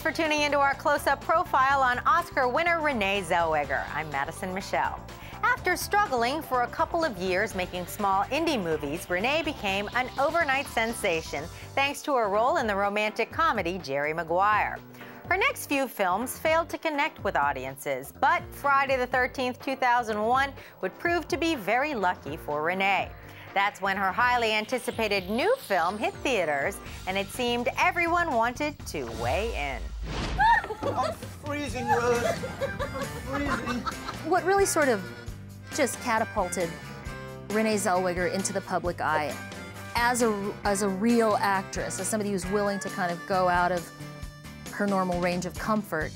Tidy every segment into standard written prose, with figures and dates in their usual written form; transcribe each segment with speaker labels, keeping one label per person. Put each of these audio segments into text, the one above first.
Speaker 1: for tuning into our close-up profile on Oscar winner Renee Zellweger. I'm Madison Michelle. After struggling for a couple of years making small indie movies, Renee became an overnight sensation thanks to her role in the romantic comedy Jerry Maguire. Her next few films failed to connect with audiences, but Friday the 13th, 2001 would prove to be very lucky for Renee. That's when her highly anticipated new film hit theaters, and it seemed everyone wanted to weigh in.
Speaker 2: I'm freezing, Rose. I'm freezing.
Speaker 3: What really sort of just catapulted Renee Zellweger into the public eye as a real actress, as somebody who's willing to kind of go out of her normal range of comfort,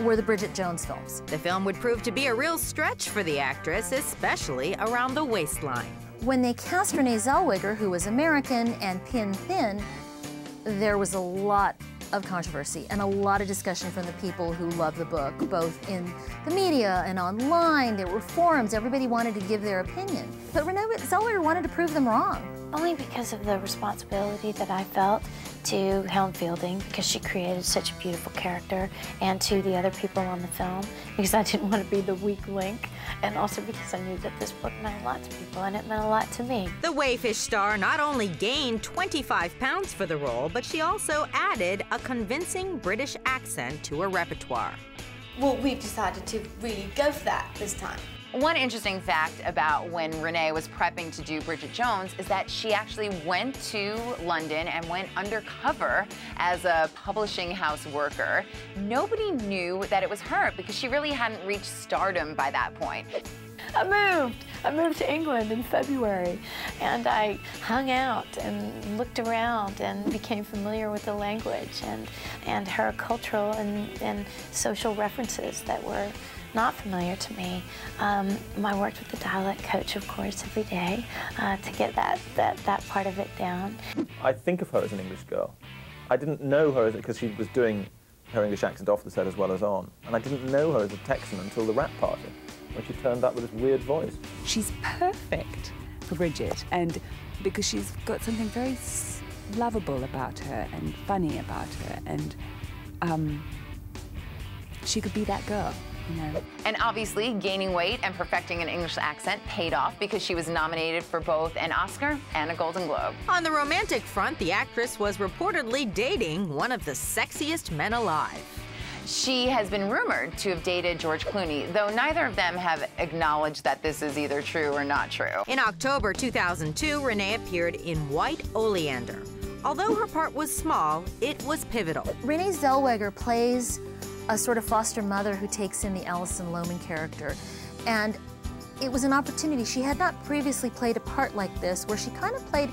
Speaker 3: were the Bridget Jones films.
Speaker 1: The film would prove to be a real stretch for the actress, especially around the waistline.
Speaker 3: When they cast Renee Zellweger, who was American and pin thin, there was a lot of controversy and a lot of discussion from the people who love the book, both in the media and online. There were forums. Everybody wanted to give their opinion. But Renee Zellweger wanted to prove them wrong.
Speaker 4: Only because of the responsibility that I felt to Helen Fielding, because she created such a beautiful character, and to the other people on the film, because I didn't want to be the weak link, and also because I knew that this book meant a lot to people, and it meant a lot to me.
Speaker 1: The Wayfish star not only gained 25 pounds for the role, but she also added a convincing British accent to her repertoire.
Speaker 5: Well, we've decided to really go for that this time.
Speaker 6: One interesting fact about when Renee was prepping to do Bridget Jones is that she actually went to London and went undercover as a publishing house worker. Nobody knew that it was her because she really hadn't reached stardom by that point.
Speaker 4: I moved to England in February, and I hung out and looked around and became familiar with the language and her cultural and social references that were not familiar to me. I worked with the dialect coach, of course, every day to get that part of it down.
Speaker 2: I think of her as an English girl. I didn't know her because she was doing her English accent off the set as well as on. And I didn't know her as a Texan until the rap party, when she turned up with this weird voice.
Speaker 7: She's perfect for Bridget, and because she's got something very lovable about her and funny about her, and she could be that girl. You know.
Speaker 6: And obviously, gaining weight and perfecting an English accent paid off because she was nominated for both an Oscar and a Golden Globe.
Speaker 1: On the romantic front, the actress was reportedly dating one of the sexiest men alive.
Speaker 6: She has been rumored to have dated George Clooney, though neither of them have acknowledged that this is either true or not true.
Speaker 1: In October 2002, Renee appeared in White Oleander. Although her part was small, it was pivotal.
Speaker 3: Renee Zellweger plays a sort of foster mother who takes in the Alison Lohman character. And it was an opportunity. She had not previously played a part like this, where she kind of played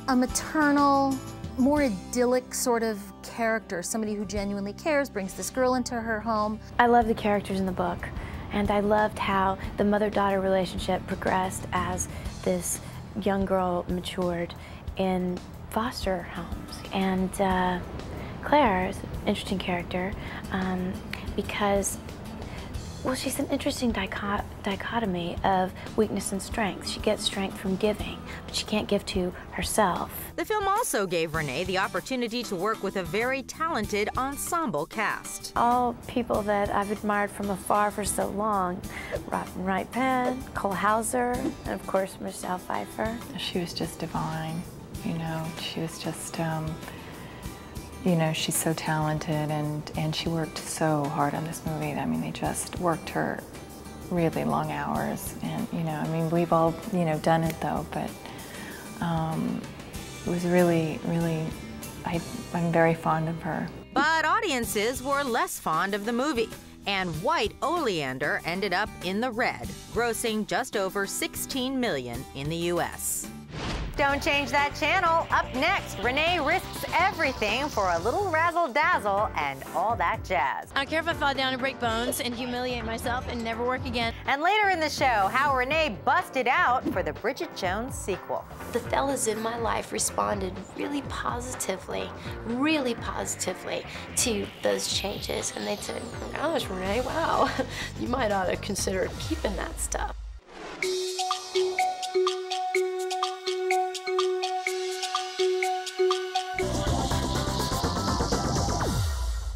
Speaker 3: a maternal, more idyllic sort of character, somebody who genuinely cares, brings this girl into her home.
Speaker 4: I love the characters in the book, and I loved how the mother-daughter relationship progressed as this young girl matured in foster homes. And Claire is an interesting character because, well, she's an interesting dichotomy of weakness and strength. She gets strength from giving, but she can't give to herself.
Speaker 1: The film also gave Renee the opportunity to work with a very talented ensemble cast.
Speaker 4: All people that I've admired from afar for so long: Robin Wright-Penn, Cole Hauser, and of course Michelle Pfeiffer.
Speaker 8: She was just divine, you know. She was just, you know, she's so talented, and she worked so hard on this movie. I mean, they just worked her really long hours, and, you know, I mean, we've all, you know, done it though, but it was really, really, I'm very fond of her.
Speaker 1: But audiences were less fond of the movie, and White Oleander ended up in the red, grossing just over $16 million in the U.S. Don't change that channel. Up next, Renee risks everything for a little razzle-dazzle and all that jazz.
Speaker 9: I don't care if I fall down and break bones and humiliate myself and never work again.
Speaker 1: And later in the show, how Renee busted out for the Bridget Jones sequel.
Speaker 5: The fellas in my life responded really positively to those changes. And they said, gosh, Renee, wow, you might ought to consider keeping that stuff.